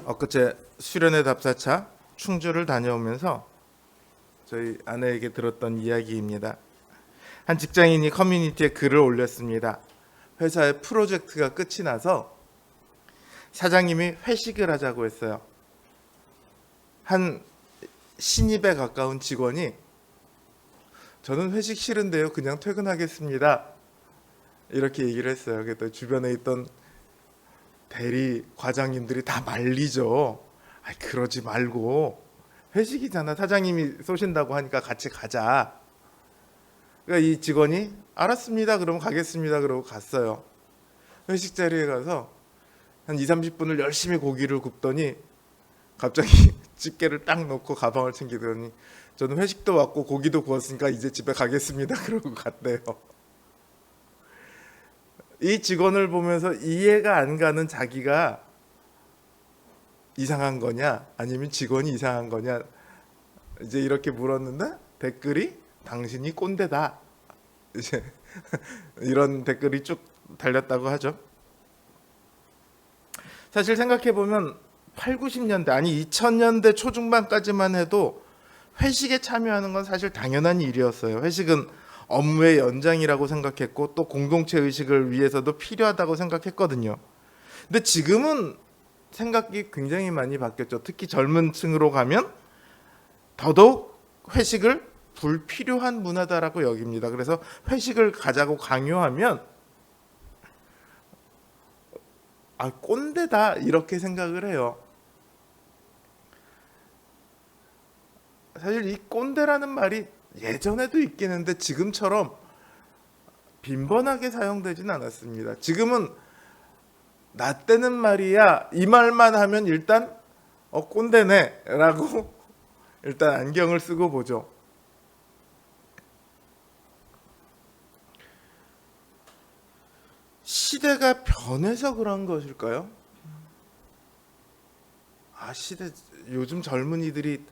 엊그제 수련회 답사차 충주를 다녀오면서 저희 아내에게 들었던 이야기입니다. 한 직장인이 커뮤니티에 글을 올렸습니다. 회사의 프로젝트가 끝이 나서 사장님이 회식을 하자고 했어요. 한 신입에 가까운 직원이 저는 회식 싫은데요, 그냥 퇴근하겠습니다, 이렇게 얘기를 했어요. 그랬더니 주변에 있던 대리 과장님들이 다 말리죠. 그러지 말고 회식이잖아, 사장님이 쏘신다고 하니까 같이 가자. 그러니까 이 직원이 알았습니다, 그럼 가겠습니다, 그러고 갔어요. 회식 자리에 가서 한 2-30분을 열심히 고기를 굽더니 갑자기 집게를 딱 놓고 가방을 챙기더니 저는 회식도 왔고 고기도 구웠으니까 이제 집에 가겠습니다, 그러고 갔대요. 이 직원을 보면서 이해가 안 가는 자기가 이상한 거냐 아니면 직원이 이상한 거냐 이제 이렇게 물었는데 댓글이 당신이 꼰대다, 이제 이런 댓글이 쭉 달렸다고 하죠. 사실 생각해보면 8, 90년대 아니 2000년대 초중반까지만 해도 회식에 참여하는 건 사실 당연한 일이었어요. 회식은 업무의 연장이라고 생각했고 또 공동체 의식을 위해서도 필요하다고 생각했거든요. 근데 지금은 생각이 굉장히 많이 바뀌었죠. 특히 젊은 층으로 가면 더더욱 회식을 불필요한 문화다라고 여깁니다. 그래서 회식을 가자고 강요하면 꼰대다 이렇게 생각을 해요. 사실 이 꼰대라는 말이 예전에도 있긴 했는데 지금처럼 빈번하게 사용되진 않았습니다. 지금은 나 때는 말이야 이 말만 하면 일단 꼰대네 라고 일단 안경을 쓰고 보죠. 시대가 변해서 그런 것일까요? 시대 요즘 젊은이들이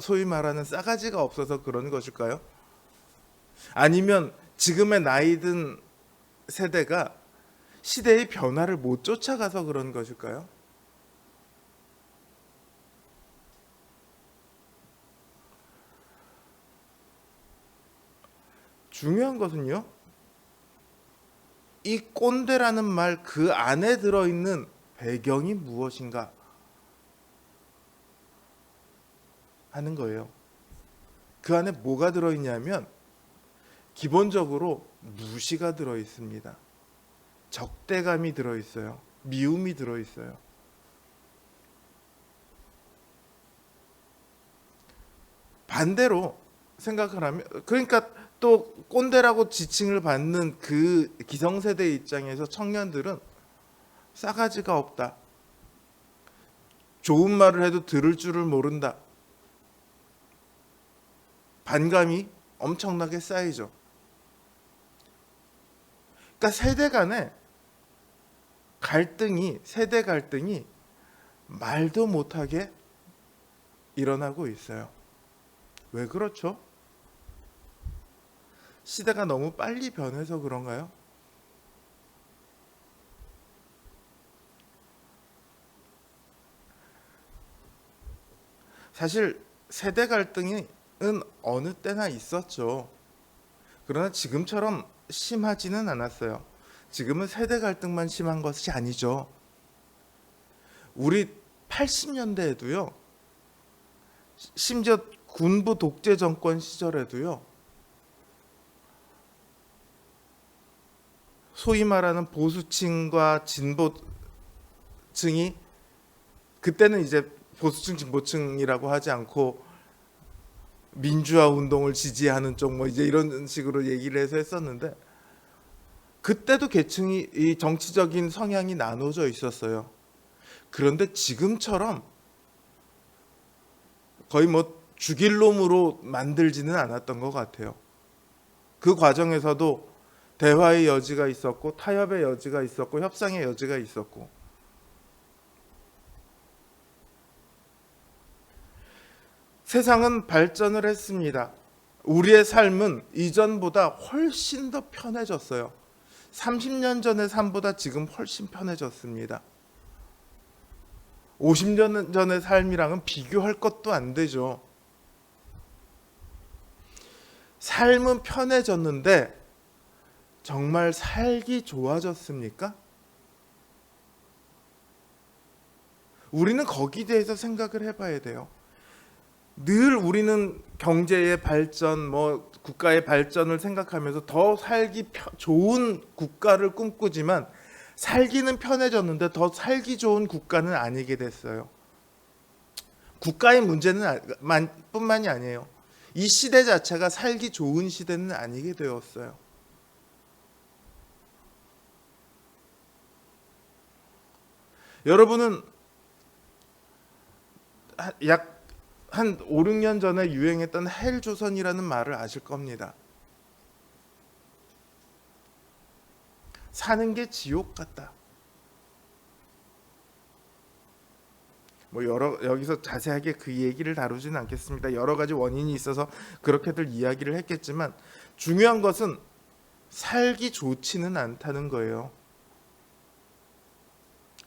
소위 말하는 싸가지가 없어서 그런 것일까요? 아니면 지금의 나이든 세대가 시대의 변화를 못 쫓아가서 그런 것일까요? 중요한 것은요, 이 꼰대라는 말 그 안에 들어있는 배경이 무엇인가 하는 거예요. 그 안에 뭐가 들어있냐면 기본적으로 무시가 들어있습니다. 적대감이 들어있어요. 미움이 들어있어요. 반대로 생각을 하면, 그러니까 또 꼰대라고 지칭을 받는 그 기성세대 입장에서 청년들은 싸가지가 없다, 좋은 말을 해도 들을 줄을 모른다, 반감이 엄청나게 쌓이죠. 그러니까 세대 갈등이 말도 못하게 일어나고 있어요. 왜 그렇죠? 시대가 너무 빨리 변해서 그런가요? 사실 세대 갈등은 어느 때나 있었죠. 그러나 지금처럼 심하지는 않았어요. 지금은 세대 갈등만 심한 것이 아니죠. 우리 80년대에도요, 심지어 군부 독재 정권 시절에도요, 소위 말하는 보수층과 진보층이, 그때는 이제 보수층 진보층이라고 하지 않고 민주화 운동을 지지하는 쪽 이제 이런 식으로 얘기를 해서 했었는데, 그때도 계층이 이 정치적인 성향이 나눠져 있었어요. 그런데 지금처럼 거의 죽일 놈으로 만들지는 않았던 것 같아요. 그 과정에서도 대화의 여지가 있었고 타협의 여지가 있었고 협상의 여지가 있었고, 세상은 발전을 했습니다. 우리의 삶은 이전보다 훨씬 더 편해졌어요. 30년 전의 삶보다 지금 훨씬 편해졌습니다. 50년 전의 삶이랑은 비교할 것도 안 되죠. 삶은 편해졌는데 정말 살기 좋아졌습니까? 우리는 거기에 대해서 생각을 해봐야 돼요. 늘 우리는 경제의 발전, 국가의 발전을 생각하면서 더 살기 좋은 국가를 꿈꾸지만 살기는 편해졌는데 더 살기 좋은 국가는 아니게 됐어요. 국가의 문제는 뿐만이 아니에요. 이 시대 자체가 살기 좋은 시대는 아니게 되었어요. 여러분은 약 한 5, 6년 전에 유행했던 헬조선이라는 말을 아실 겁니다. 사는 게 지옥 같다. 여기서 자세하게 그 얘기를 다루지는 않겠습니다. 여러 가지 원인이 있어서 그렇게들 이야기를 했겠지만 중요한 것은 살기 좋지는 않다는 거예요.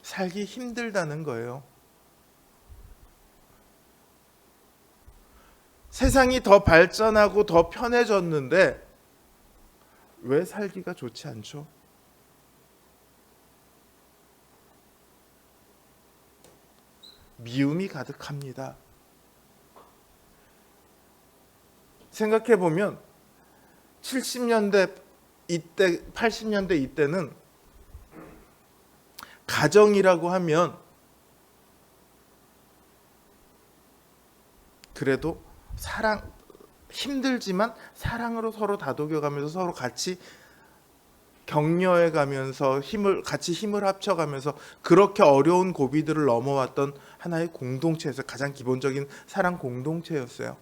살기 힘들다는 거예요. 세상이 더 발전하고 더 편해졌는데 왜 살기가 좋지 않죠? 미움이 가득합니다. 생각해 보면 70년대 이때, 80년대 이때는 가정이라고 하면 그래도 사랑, 힘들지만 사랑으로 서로 다독여가면서 서로 같이 격려해가면서 같이 힘을 합쳐가면서 그렇게 어려운 고비들을 넘어왔던 하나의 공동체에서 가장 기본적인 사랑 공동체였어요.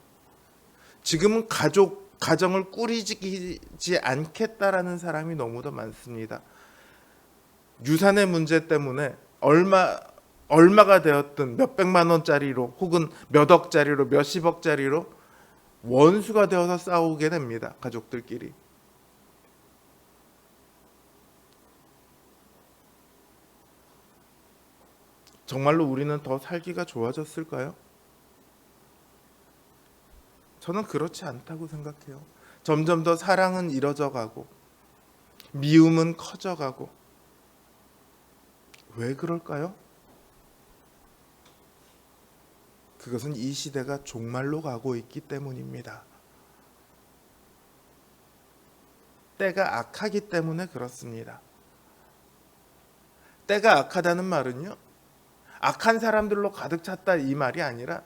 지금은 가정을 꾸리지 않겠다라는 사람이 너무도 많습니다. 유산의 문제 때문에 얼마가 되었든 몇백만 원짜리로 혹은 몇 억짜리로 몇십억짜리로 원수가 되어서 싸우게 됩니다. 가족들끼리. 정말로 우리는 더 살기가 좋아졌을까요? 저는 그렇지 않다고 생각해요. 점점 더 사랑은 잃어져 가고 미움은 커져 가고. 왜 그럴까요? 그것은 이 시대가 종말로 가고 있기 때문입니다. 때가 악하기 때문에 그렇습니다. 때가 악하다는 말은요, 악한 사람들로 가득 찼다 이 말이 아니라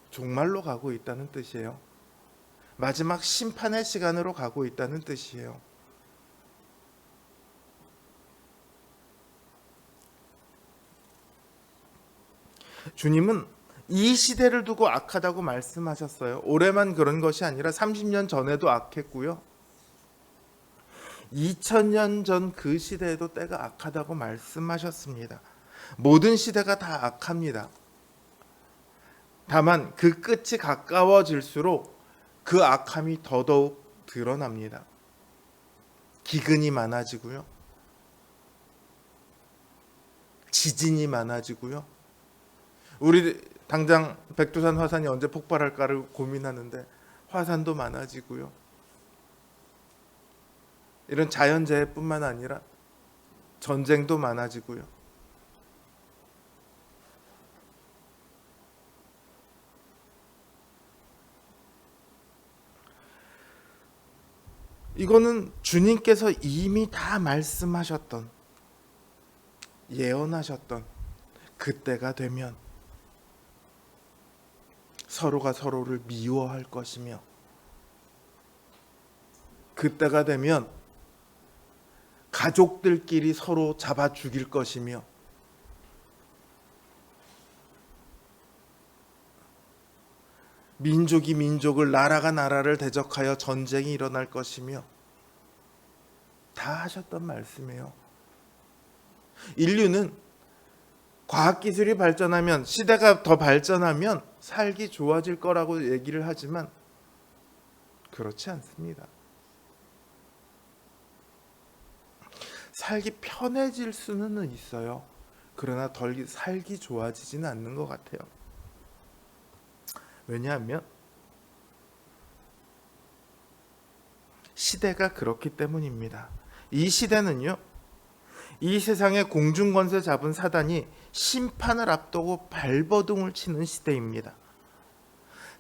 종말로 가고 있다는 뜻이에요. 마지막 심판의 시간으로 가고 있다는 뜻이에요. 주님은 이 시대를 두고 악하다고 말씀하셨어요. 올해만 그런 것이 아니라 30년 전에도 악했고요. 2000년 전 그 시대에도 때가 악하다고 말씀하셨습니다. 모든 시대가 다 악합니다. 다만 그 끝이 가까워질수록 그 악함이 더더욱 드러납니다. 기근이 많아지고요. 지진이 많아지고요. 우리 당장 백두산 화산이 언제 폭발할까를 고민하는데 화산도 많아지고요. 이런 자연재해뿐만 아니라 전쟁도 많아지고요. 이거는 주님께서 이미 다 말씀하셨던, 예언하셨던 그때가 되면 서로가 서로를 미워할 것이며, 그때가 되면 가족들끼리 서로 잡아 죽일 것이며, 민족이 민족을, 나라가 나라를 대적하여 전쟁이 일어날 것이며, 다 하셨던 말씀이에요. 인류는 과학기술이 발전하면, 시대가 더 발전하면 살기 좋아질 거라고 얘기를 하지만 그렇지 않습니다. 살기 편해질 수는 있어요. 그러나 덜 살기 좋아지지는 않는 것 같아요. 왜냐하면 시대가 그렇기 때문입니다. 이 시대는요, 이 세상의 공중권세 잡은 사단이 심판을 앞두고 발버둥을 치는 시대입니다.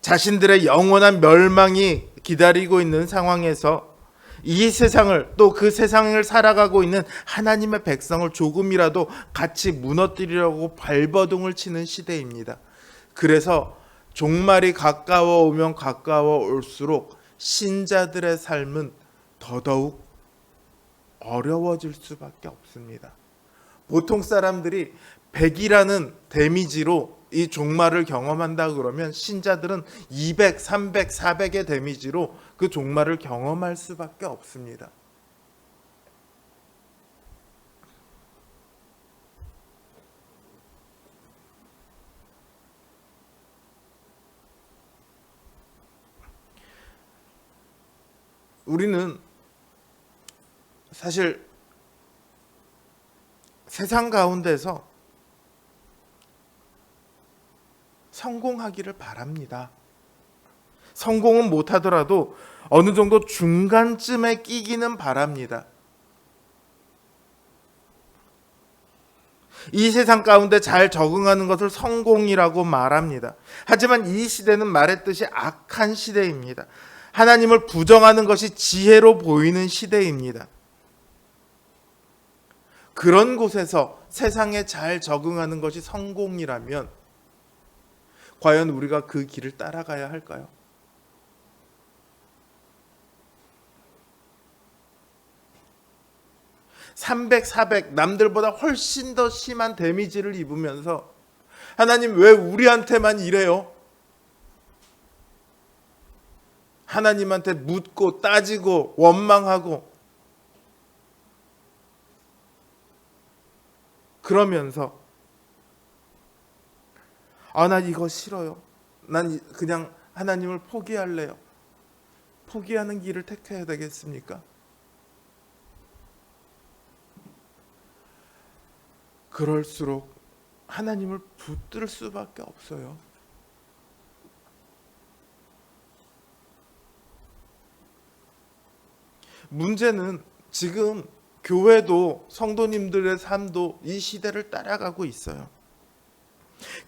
자신들의 영원한 멸망이 기다리고 있는 상황에서 이 세상을, 또 그 세상을 살아가고 있는 하나님의 백성을 조금이라도 같이 무너뜨리려고 발버둥을 치는 시대입니다. 그래서 종말이 가까워 오면 가까워 올수록 신자들의 삶은 더더욱 어려워질 수밖에 없습니다. 보통 사람들이 100이라는 데미지로 이 종말을 경험한다 그러면 신자들은 200, 300, 400의 데미지로 그 종말을 경험할 수밖에 없습니다. 우리는 사실 세상 가운데서 성공하기를 바랍니다. 성공은 못하더라도 어느 정도 중간쯤에 끼기는 바랍니다. 이 세상 가운데 잘 적응하는 것을 성공이라고 말합니다. 하지만 이 시대는 말했듯이 악한 시대입니다. 하나님을 부정하는 것이 지혜로 보이는 시대입니다. 그런 곳에서 세상에 잘 적응하는 것이 성공이라면 과연 우리가 그 길을 따라가야 할까요? (300, 400) 남들보다 훨씬 더 심한 데미지를 입으면서 하나님 왜 우리한테만 이래요? 하나님한테 묻고 따지고 원망하고 그러면서 난 이거 싫어요. 난 그냥 하나님을 포기할래요. 포기하는 길을 택해야 되겠습니까? 그럴수록 하나님을 붙들 수밖에 없어요. 문제는 지금 교회도 성도님들의 삶도 이 시대를 따라가고 있어요.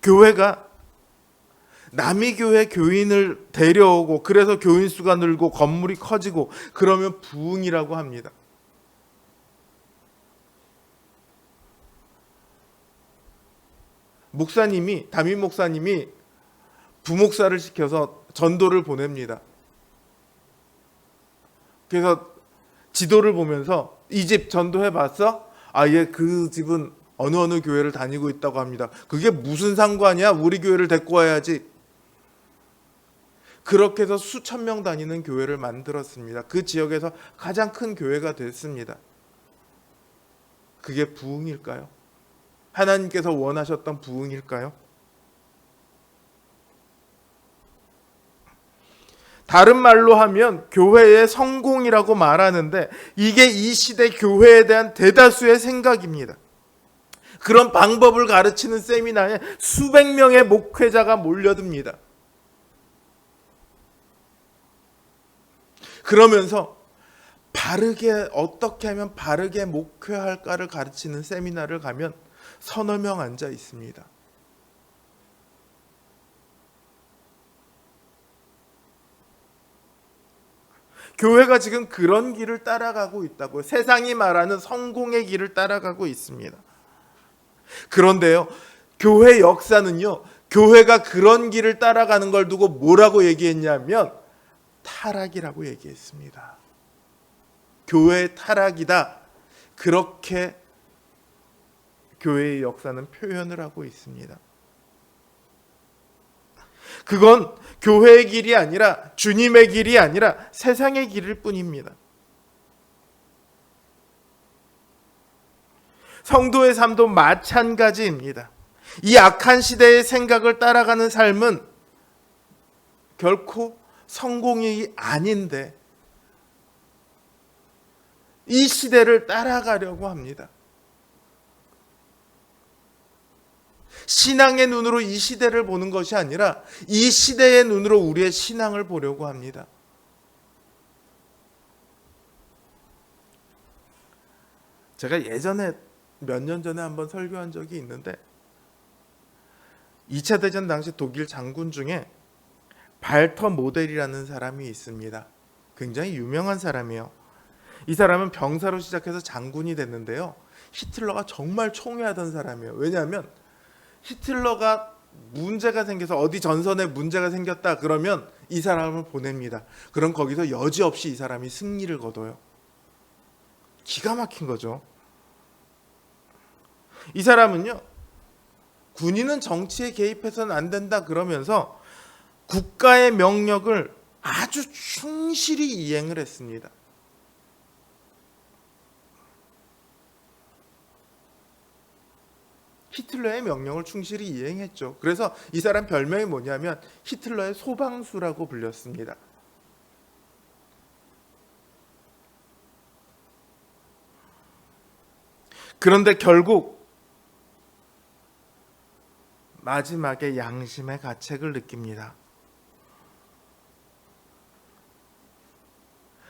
교회가 남이 교회 교인을 데려오고 그래서 교인 수가 늘고 건물이 커지고 그러면 부흥이라고 합니다. 담임 목사님이 부목사를 시켜서 전도를 보냅니다. 그래서 지도를 보면서 이 집 전도해 봤어? 얘 그 집은 어느 교회를 다니고 있다고 합니다. 그게 무슨 상관이야? 우리 교회를 데리고 와야지. 그렇게 해서 수천 명 다니는 교회를 만들었습니다. 그 지역에서 가장 큰 교회가 됐습니다. 그게 부흥일까요? 하나님께서 원하셨던 부흥일까요? 다른 말로 하면 교회의 성공이라고 말하는데 이게 이 시대 교회에 대한 대다수의 생각입니다. 그런 방법을 가르치는 세미나에 수백 명의 목회자가 몰려듭니다. 그러면서 어떻게 하면 바르게 목회할까를 가르치는 세미나를 가면 서너 명 앉아 있습니다. 교회가 지금 그런 길을 따라가고 있다고요. 세상이 말하는 성공의 길을 따라가고 있습니다. 그런데요, 교회 역사는요, 교회가 그런 길을 따라가는 걸 두고 뭐라고 얘기했냐면 타락이라고 얘기했습니다. 교회의 타락이다. 그렇게 교회의 역사는 표현을 하고 있습니다. 그건 교회의 길이 아니라 주님의 길이 아니라 세상의 길일 뿐입니다. 성도의 삶도 마찬가지입니다. 이 악한 시대의 생각을 따라가는 삶은 결코 성공이 아닌데 이 시대를 따라가려고 합니다. 신앙의 눈으로 이 시대를 보는 것이 아니라 이 시대의 눈으로 우리의 신앙을 보려고 합니다. 제가 예전에 몇 년 전에 한번 설교한 적이 있는데 2차 대전 당시 독일 장군 중에 발터 모델이라는 사람이 있습니다. 굉장히 유명한 사람이에요. 이 사람은 병사로 시작해서 장군이 됐는데요. 히틀러가 정말 총애하던 사람이에요. 왜냐하면 히틀러가 문제가 생겨서 어디 전선에 문제가 생겼다 그러면 이 사람을 보냅니다. 그럼 거기서 여지없이 이 사람이 승리를 거둬요. 기가 막힌 거죠. 이 사람은요, 군인은 정치에 개입해서는 안 된다 그러면서 국가의 명령을 아주 충실히 이행을 했습니다. 히틀러의 명령을 충실히 이행했죠. 그래서 이 사람 별명이 뭐냐면 히틀러의 소방수라고 불렸습니다. 그런데 결국 마지막에 양심의 가책을 느낍니다.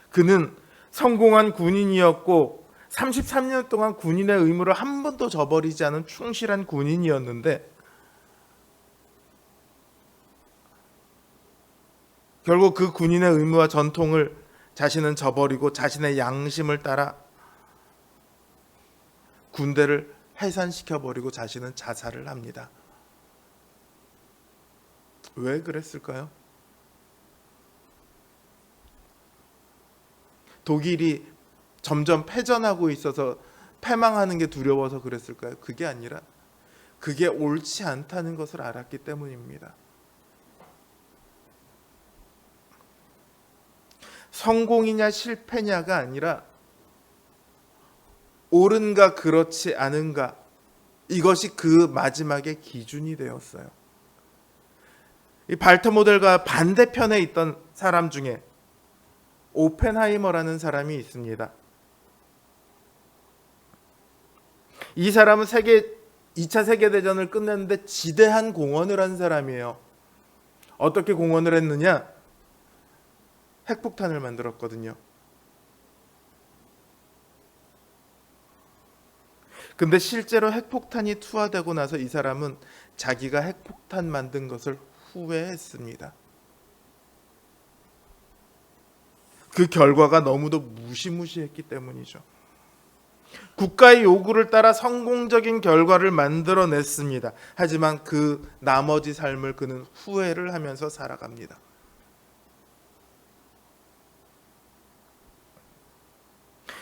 그는 성공한 군인이었고 33년 동안 군인의 의무를 한 번도 저버리지 않은 충실한 군인이었는데 결국 그 군인의 의무와 전통을 자신은 저버리고 자신의 양심을 따라 군대를 해산시켜버리고 자신은 자살을 합니다. 왜 그랬을까요? 독일이 점점 패전하고 있어서 패망하는 게 두려워서 그랬을까요? 그게 아니라 그게 옳지 않다는 것을 알았기 때문입니다. 성공이냐 실패냐가 아니라 옳은가 그렇지 않은가, 이것이 그 마지막의 기준이 되었어요. 이 발터 모델과 반대편에 있던 사람 중에 오펜하이머라는 사람이 있습니다. 이 사람은 2차 세계대전을 끝냈는데 지대한 공헌을 한 사람이에요. 어떻게 공헌을 했느냐? 핵폭탄을 만들었거든요. 근데 실제로 핵폭탄이 투하되고 나서 이 사람은 자기가 핵폭탄 만든 것을 후회했습니다. 그 결과가 너무도 무시무시했기 때문이죠. 국가의 요구를 따라 성공적인 결과를 만들어냈습니다. 하지만 그 나머지 삶을 그는 후회를 하면서 살아갑니다.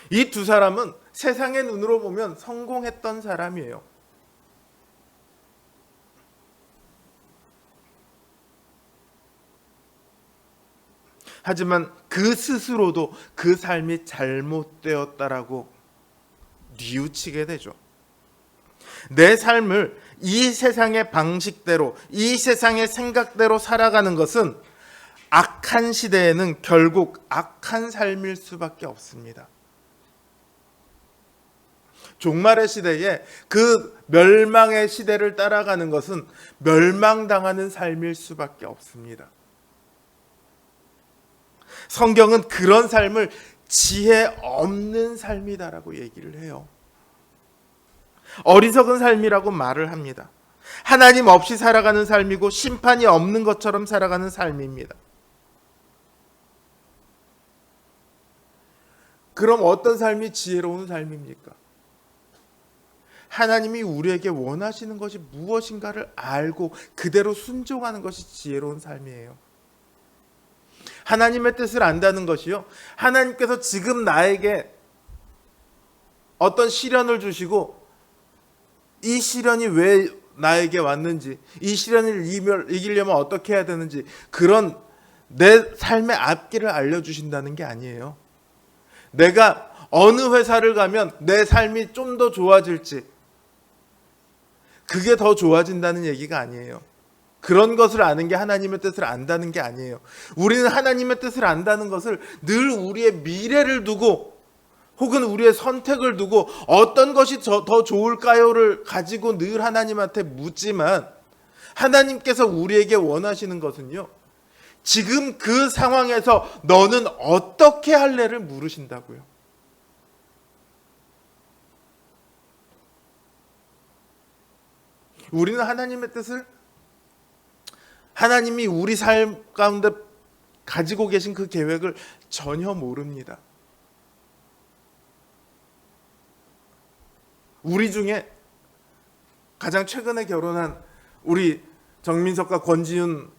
이 두 사람은 세상의 눈으로 보면 성공했던 사람이에요. 하지만 그 스스로도 그 삶이 잘못되었다라고 뉘우치게 되죠. 내 삶을 이 세상의 방식대로, 이 세상의 생각대로 살아가는 것은 악한 시대에는 결국 악한 삶일 수밖에 없습니다. 종말의 시대에 그 멸망의 시대를 따라가는 것은 멸망당하는 삶일 수밖에 없습니다. 성경은 그런 삶을 지혜 없는 삶이다라고 얘기를 해요. 어리석은 삶이라고 말을 합니다. 하나님 없이 살아가는 삶이고 심판이 없는 것처럼 살아가는 삶입니다. 그럼 어떤 삶이 지혜로운 삶입니까? 하나님이 우리에게 원하시는 것이 무엇인가를 알고 그대로 순종하는 것이 지혜로운 삶이에요. 하나님의 뜻을 안다는 것이요, 하나님께서 지금 나에게 어떤 시련을 주시고 이 시련이 왜 나에게 왔는지, 이 시련을 이기려면 어떻게 해야 되는지, 그런 내 삶의 앞길을 알려주신다는 게 아니에요. 내가 어느 회사를 가면 내 삶이 좀 더 좋아질지, 그게 더 좋아진다는 얘기가 아니에요. 그런 것을 아는 게 하나님의 뜻을 안다는 게 아니에요. 우리는 하나님의 뜻을 안다는 것을 늘 우리의 미래를 두고 혹은 우리의 선택을 두고 어떤 것이 더 좋을까요를 가지고 늘 하나님한테 묻지만, 하나님께서 우리에게 원하시는 것은요, 지금 그 상황에서 너는 어떻게 할래를 물으신다고요. 우리는 하나님의 뜻을, 하나님이 우리 삶 가운데 가지고 계신 그 계획을 전혀 모릅니다. 우리 중에 가장 최근에 결혼한 우리 정민석과 권지윤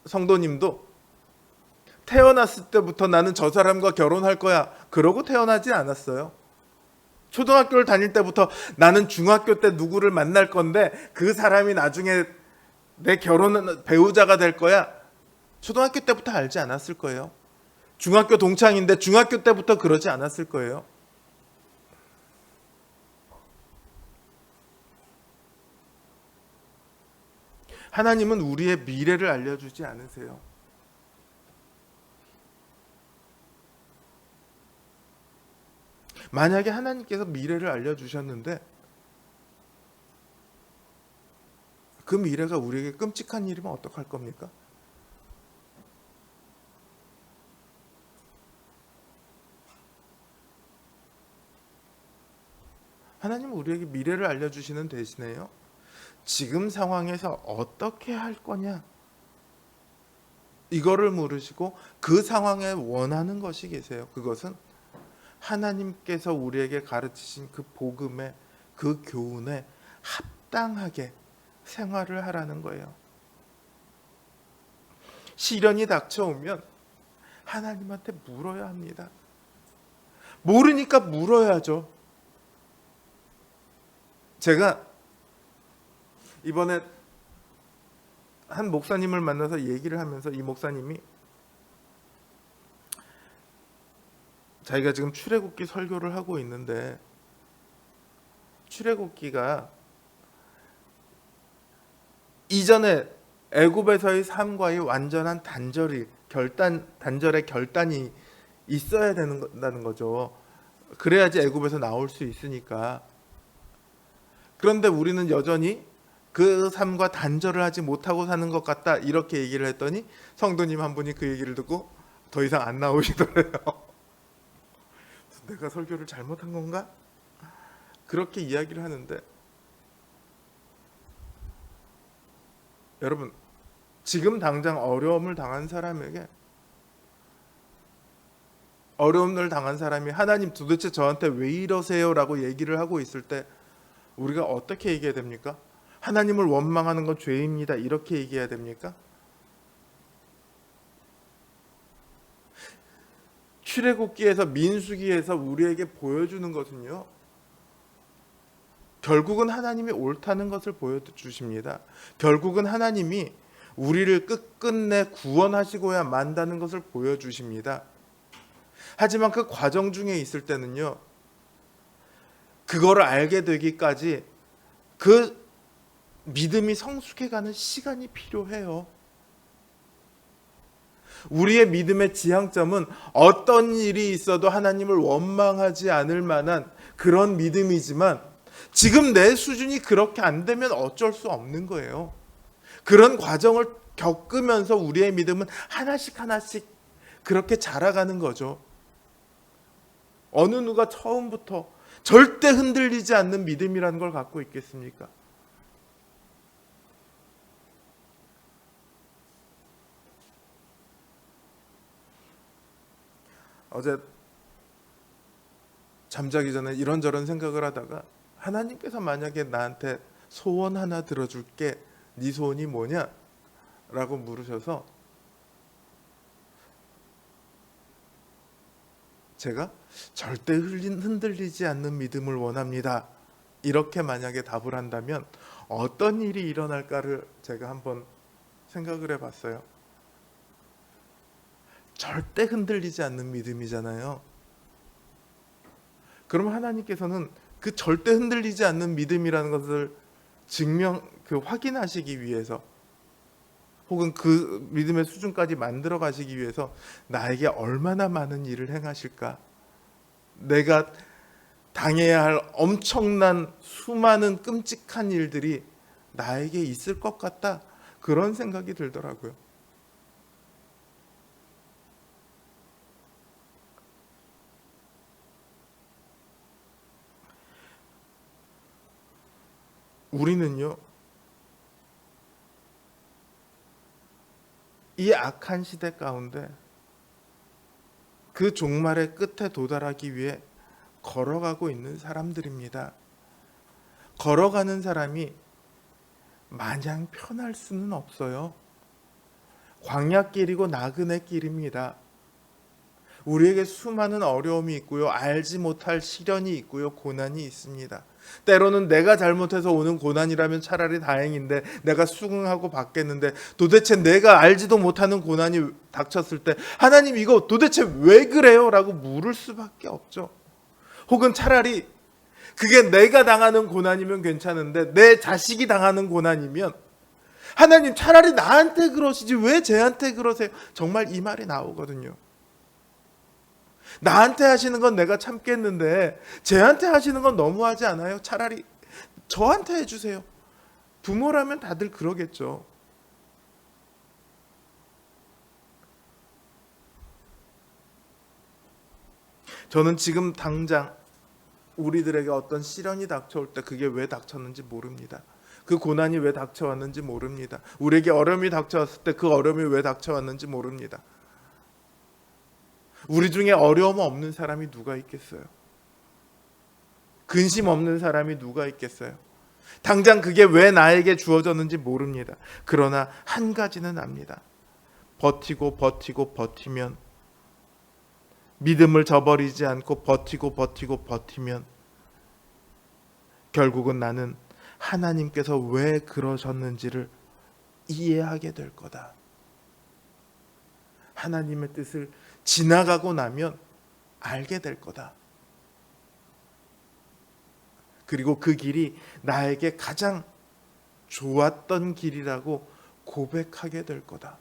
성도님도 태어났을 때부터 나는 저 사람과 결혼할 거야 그러고 태어나지 않았어요. 초등학교를 다닐 때부터 나는 중학교 때 누구를 만날 건데 그 사람이 나중에 내 결혼은 배우자가 될 거야, 초등학교 때부터 알지 않았을 거예요. 중학교 동창인데 중학교 때부터 그러지 않았을 거예요. 하나님은 우리의 미래를 알려주지 않으세요. 만약에 하나님께서 미래를 알려주셨는데 그 미래가 우리에게 끔찍한 일이면 어떡할 겁니까? 하나님은 우리에게 미래를 알려주시는 대신에요, 지금 상황에서 어떻게 할 거냐, 이거를 물으시고 그 상황에 원하는 것이 계세요. 그것은 하나님께서 우리에게 가르치신 그 복음의 그 교훈에 합당하게 생활을 하라는 거예요. 시련이 닥쳐오면 하나님한테 물어야 합니다. 모르니까 물어야죠. 제가 이번에 한 목사님을 만나서 얘기를 하면서 이 목사님이 자기가 지금 출애굽기 설교를 하고 있는데, 출애굽기가 이전에 애굽에서의 삶과의 완전한 단절의 결단이 있어야 된다는 거죠. 그래야지 애굽에서 나올 수 있으니까. 그런데 우리는 여전히 그 삶과 단절을 하지 못하고 사는 것 같다, 이렇게 얘기를 했더니 성도님 한 분이 그 얘기를 듣고 더 이상 안 나오시더래요. 내가 설교를 잘못한 건가? 그렇게 이야기를 하는데, 여러분, 지금 당장 어려움을 당한 사람에게, 어려움을 당한 사람이 하나님 도대체 저한테 왜 이러세요? 라고 얘기를 하고 있을 때 우리가 어떻게 얘기해야 됩니까? 하나님을 원망하는 건 죄입니다, 이렇게 얘기해야 됩니까? 출애굽기에서, 민수기에서 우리에게 보여주는 것은요, 결국은 하나님이 옳다는 것을 보여주십니다. 결국은 하나님이 우리를 끝끝내 구원하시고야 만다는 것을 보여주십니다. 하지만 그 과정 중에 있을 때는요, 그거를 알게 되기까지 그 믿음이 성숙해가는 시간이 필요해요. 우리의 믿음의 지향점은 어떤 일이 있어도 하나님을 원망하지 않을 만한 그런 믿음이지만, 지금 내 수준이 그렇게 안 되면 어쩔 수 없는 거예요. 그런 과정을 겪으면서 우리의 믿음은 하나씩 하나씩 그렇게 자라가는 거죠. 어느 누가 처음부터 절대 흔들리지 않는 믿음이라는 걸 갖고 있겠습니까? 어제 잠자기 전에 이런저런 생각을 하다가, 하나님께서 만약에 나한테 소원 하나 들어줄게, 네 소원이 뭐냐? 라고 물으셔서 제가 절대 흔들리지 않는 믿음을 원합니다, 이렇게 만약에 답을 한다면 어떤 일이 일어날까를 제가 한번 생각을 해봤어요. 절대 흔들리지 않는 믿음이잖아요. 그럼 하나님께서는 그 절대 흔들리지 않는 믿음이라는 것을 확인하시기 위해서, 혹은 그 믿음의 수준까지 만들어 가시기 위해서 나에게 얼마나 많은 일을 행하실까? 내가 당해야 할 엄청난 수많은 끔찍한 일들이 나에게 있을 것 같다. 그런 생각이 들더라고요. 우리는요, 이 악한 시대 가운데 그 종말의 끝에 도달하기 위해 걸어가고 있는 사람들입니다. 걸어가는 사람이 마냥 편할 수는 없어요. 광야길이고 나그네 길입니다. 우리에게 수많은 어려움이 있고요, 알지 못할 시련이 있고요, 고난이 있습니다. 때로는 내가 잘못해서 오는 고난이라면 차라리 다행인데, 내가 수긍하고 받겠는데, 도대체 내가 알지도 못하는 고난이 닥쳤을 때 하나님 이거 도대체 왜 그래요? 라고 물을 수밖에 없죠. 혹은 차라리 그게 내가 당하는 고난이면 괜찮은데 내 자식이 당하는 고난이면 하나님 차라리 나한테 그러시지 왜 쟤한테 그러세요? 정말 이 말이 나오거든요. 나한테 하시는 건 내가 참겠는데 쟤한테 하시는 건 너무하지 않아요? 차라리 저한테 해주세요. 부모라면 다들 그러겠죠. 저는 지금 당장 우리들에게 어떤 시련이 닥쳐올 때 그게 왜 닥쳤는지 모릅니다. 그 고난이 왜 닥쳐왔는지 모릅니다. 우리에게 어려움이 닥쳐왔을 때 그 어려움이 왜 닥쳐왔는지 모릅니다. 우리 중에 어려움 없는 사람이 누가 있겠어요? 근심 없는 사람이 누가 있겠어요? 당장 그게 왜 나에게 주어졌는지 모릅니다. 그러나 한 가지는 압니다. 버티고 버티면, 믿음을 저버리지 않고 버티면 결국은 나는 하나님께서 왜 그러셨는지를 이해하게 될 거다. 하나님의 뜻을 지나가고 나면 알게 될 거다. 그리고 그 길이 나에게 가장 좋았던 길이라고 고백하게 될 거다.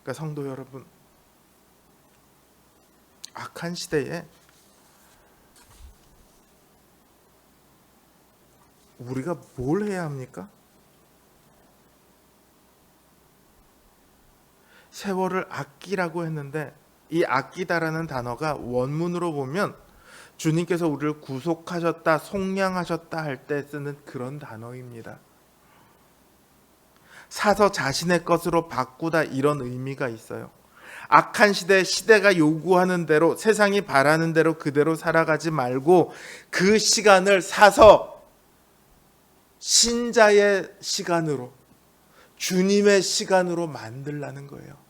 그러니까 성도 여러분, 악한 시대에 우리가 뭘 해야 합니까? 세월을 아끼라고 했는데 이 아끼다라는 단어가 원문으로 보면 주님께서 우리를 구속하셨다, 속량하셨다 할 때 쓰는 그런 단어입니다. 사서 자신의 것으로 바꾸다 이런 의미가 있어요. 악한 시대에 시대가 요구하는 대로, 세상이 바라는 대로 그대로 살아가지 말고 그 시간을 사서 신자의 시간으로, 주님의 시간으로 만들라는 거예요.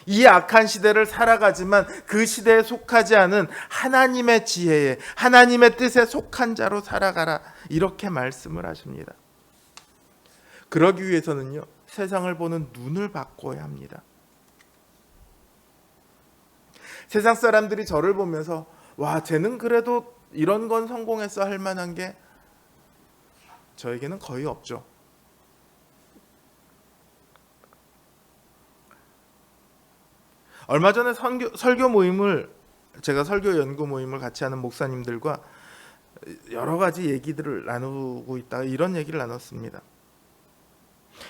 이 악한 시대를 살아가지만 그 시대에 속하지 않은 하나님의 지혜에, 하나님의 뜻에 속한 자로 살아가라, 이렇게 말씀을 하십니다. 그러기 위해서는요, 세상을 보는 눈을 바꿔야 합니다. 세상 사람들이 저를 보면서 와, 쟤는 그래도 이런 건 성공했어 할 만한 게 저에게는 거의 없죠. 얼마 전에 설교 모임을, 제가 설교 연구 모임을 같이 하는 목사님들과 여러 가지 얘기들을 나누고 있다가 이런 얘기를 나눴습니다.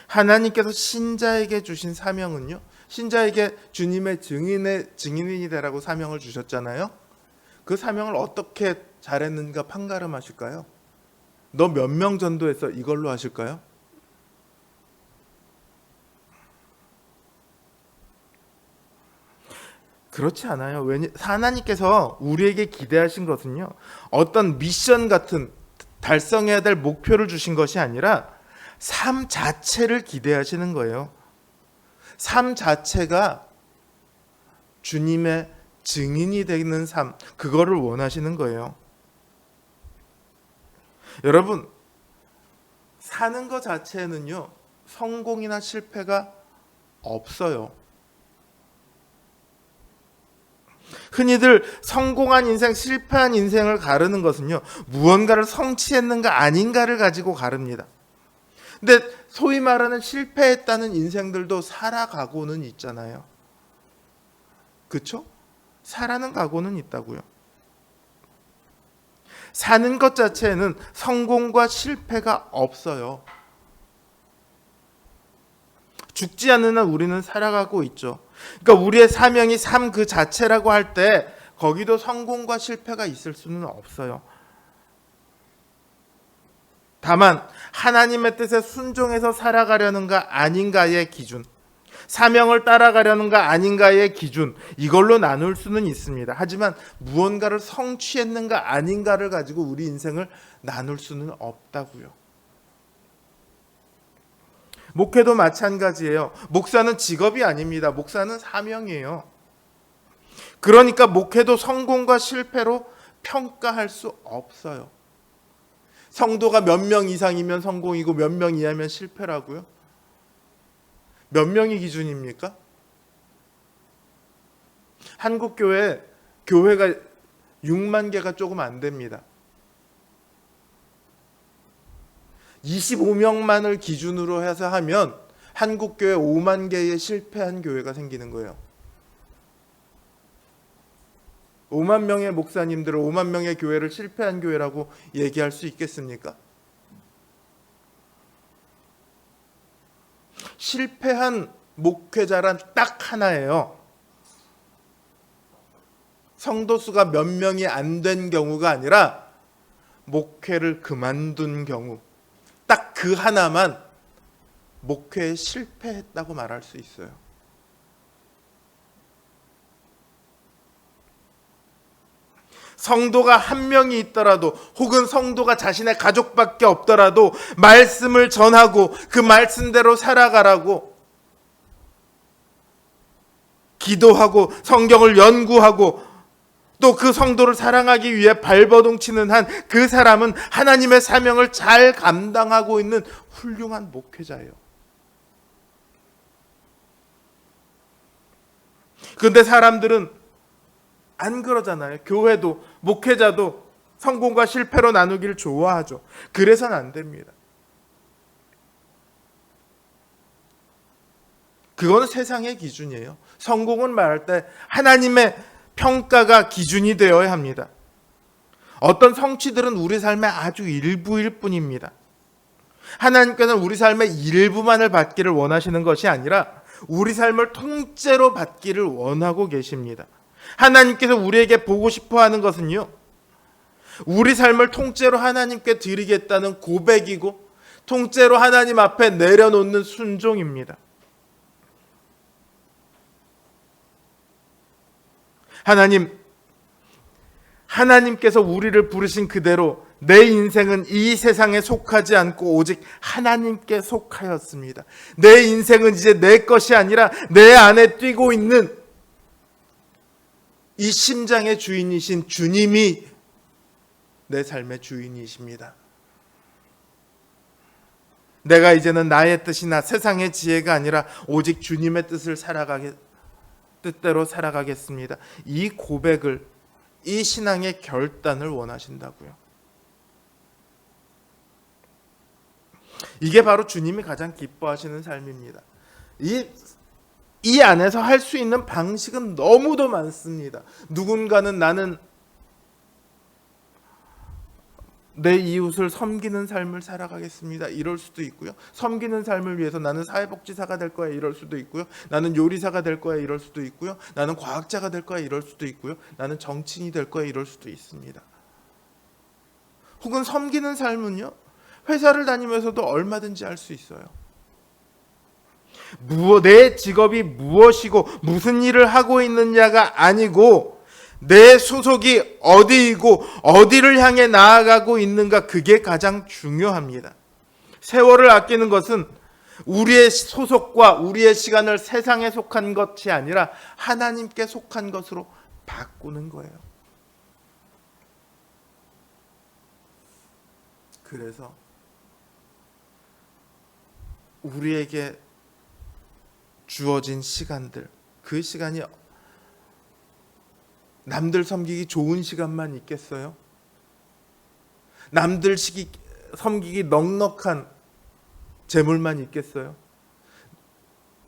하나님께서 신자에게 주신 사명은요, 신자에게 주님의 증인이 되라고 사명을 주셨잖아요. 그 사명을 어떻게 잘했는가 판가름하실까요? 너 몇 명 전도했어? 이걸로 하실까요? 그렇지 않아요. 하나님께서 우리에게 기대하신 것은요, 어떤 미션 같은 달성해야 될 목표를 주신 것이 아니라 삶 자체를 기대하시는 거예요. 삶 자체가 주님의 증인이 되는 삶, 그거를 원하시는 거예요. 여러분, 사는 것 자체는요, 성공이나 실패가 없어요. 흔히들 성공한 인생, 실패한 인생을 가르는 것은요, 무언가를 성취했는가 아닌가를 가지고 가릅니다. 근데 소위 말하는 실패했다는 인생들도 살아가고는 있잖아요. 그렇죠? 살아는 가고는 있다고요. 사는 것 자체에는 성공과 실패가 없어요. 죽지 않는 한 우리는 살아가고 있죠. 그러니까 우리의 사명이 삶 그 자체라고 할 때 거기도 성공과 실패가 있을 수는 없어요. 다만 하나님의 뜻에 순종해서 살아가려는가 아닌가의 기준, 사명을 따라가려는가 아닌가의 기준, 이걸로 나눌 수는 있습니다. 하지만 무언가를 성취했는가 아닌가를 가지고 우리 인생을 나눌 수는 없다고요. 목회도 마찬가지예요. 목사는 직업이 아닙니다. 목사는 사명이에요. 그러니까 목회도 성공과 실패로 평가할 수 없어요. 성도가 몇 명 이상이면 성공이고 몇 명 이하면 실패라고요? 몇 명이 기준입니까? 한국 교회가 6만 개가 조금 안 됩니다. 25명만을 기준으로 해서 하면 한국 교회 5만 개의 실패한 교회가 생기는 거예요. 5만 명의 목사님들을 5만 명의 교회를 실패한 교회라고 얘기할 수 있겠습니까? 실패한 목회자란 딱 하나예요. 성도 수가 몇 명이 안 된 경우가 아니라 목회를 그만둔 경우, 딱 그 하나만 목회에 실패했다고 말할 수 있어요. 성도가 한 명이 있더라도 혹은 성도가 자신의 가족밖에 없더라도 말씀을 전하고 그 말씀대로 살아가라고 기도하고 성경을 연구하고 또 그 성도를 사랑하기 위해 발버둥치는 한 그 사람은 하나님의 사명을 잘 감당하고 있는 훌륭한 목회자예요. 그런데 사람들은 안 그러잖아요. 교회도 목회자도 성공과 실패로 나누기를 좋아하죠. 그래서는 안 됩니다. 그거는 세상의 기준이에요. 성공은 말할 때 하나님의 평가가 기준이 되어야 합니다. 어떤 성취들은 우리 삶의 아주 일부일 뿐입니다. 하나님께서는 우리 삶의 일부만을 받기를 원하시는 것이 아니라 우리 삶을 통째로 받기를 원하고 계십니다. 하나님께서 우리에게 보고 싶어 하는 것은요, 우리 삶을 통째로 하나님께 드리겠다는 고백이고 통째로 하나님 앞에 내려놓는 순종입니다. 하나님께서 우리를 부르신 그대로 내 인생은 이 세상에 속하지 않고 오직 하나님께 속하였습니다. 내 인생은 이제 내 것이 아니라 내 안에 뛰고 있는 이 심장의 주인이신 주님이 내 삶의 주인이십니다. 내가 이제는 나의 뜻이나 세상의 지혜가 아니라 오직 주님의 뜻대로 살아가겠습니다. 이 고백을, 이 신앙의 결단을 원하신다고요. 이게 바로 주님이 가장 기뻐하시는 삶입니다. 이 안에서 할 수 있는 방식은 너무도 많습니다. 누군가는 나는 내 이웃을 섬기는 삶을 살아가겠습니다. 이럴 수도 있고요. 섬기는 삶을 위해서 나는 사회복지사가 될 거야. 이럴 수도 있고요. 나는 요리사가 될 거야. 이럴 수도 있고요. 나는 과학자가 될 거야. 이럴 수도 있고요. 나는 정치인이 될 거야. 이럴 수도 있습니다. 혹은 섬기는 삶은요, 회사를 다니면서도 얼마든지 할 수 있어요. 내 직업이 무엇이고 무슨 일을 하고 있느냐가 아니고 내 소속이 어디이고 어디를 향해 나아가고 있는가, 그게 가장 중요합니다. 세월을 아끼는 것은 우리의 소속과 우리의 시간을 세상에 속한 것이 아니라 하나님께 속한 것으로 바꾸는 거예요. 그래서 우리에게 주어진 시간들, 그 시간이 남들 섬기기 좋은 시간만 있겠어요? 남들 섬기기 넉넉한 재물만 있겠어요?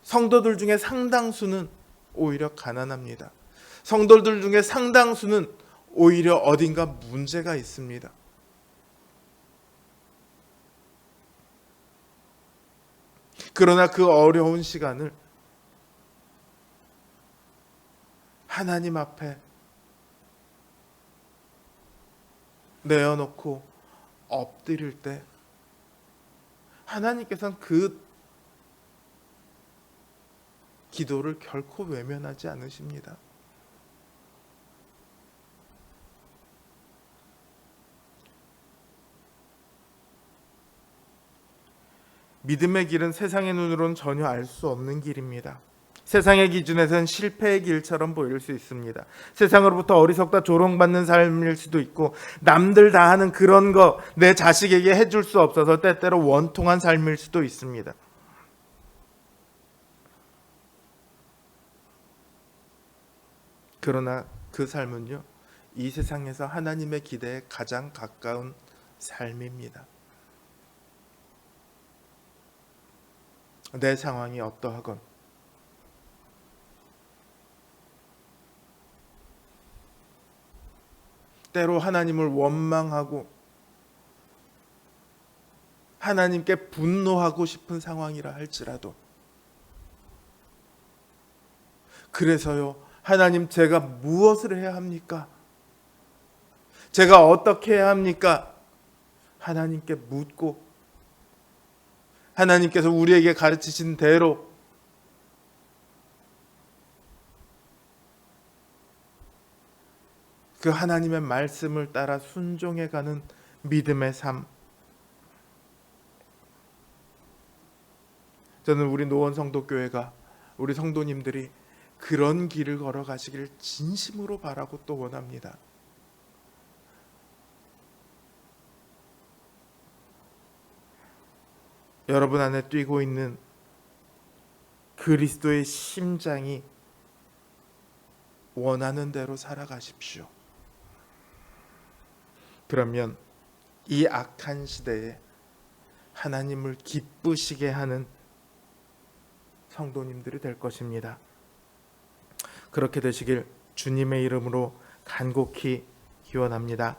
성도들 중에 상당수는 오히려 가난합니다. 성도들 중에 상당수는 오히려 어딘가 문제가 있습니다. 그러나 그 어려운 시간을 하나님 앞에 내어놓고 엎드릴 때 하나님께서는 그 기도를 결코 외면하지 않으십니다. 믿음의 길은 세상의 눈으로는 전혀 알 수 없는 길입니다. 세상의 기준에서는 실패의 길처럼 보일 수 있습니다. 세상으로부터 어리석다 조롱받는 삶일 수도 있고, 남들 다 하는 그런 거 내 자식에게 해줄 수 없어서 때때로 원통한 삶일 수도 있습니다. 그러나 그 삶은요, 이 세상에서 하나님의 기대에 가장 가까운 삶입니다. 내 상황이 어떠하건 때로 하나님을 원망하고 하나님께 분노하고 싶은 상황이라 할지라도, 그래서요, 하나님, 제가 무엇을 해야 합니까? 제가 어떻게 해야 합니까? 하나님께 묻고 하나님께서 우리에게 가르치신 대로 그 하나님의 말씀을 따라 순종해가는 믿음의 삶. 저는 우리 노원성도교회가, 우리 성도님들이 그런 길을 걸어가시기를 진심으로 바라고 또 원합니다. 여러분 안에 뛰고 있는 그리스도의 심장이 원하는 대로 살아가십시오. 그러면 이 악한 시대에 하나님을 기쁘시게 하는 성도님들이 될 것입니다. 그렇게 되시길 주님의 이름으로 간곡히 기원합니다.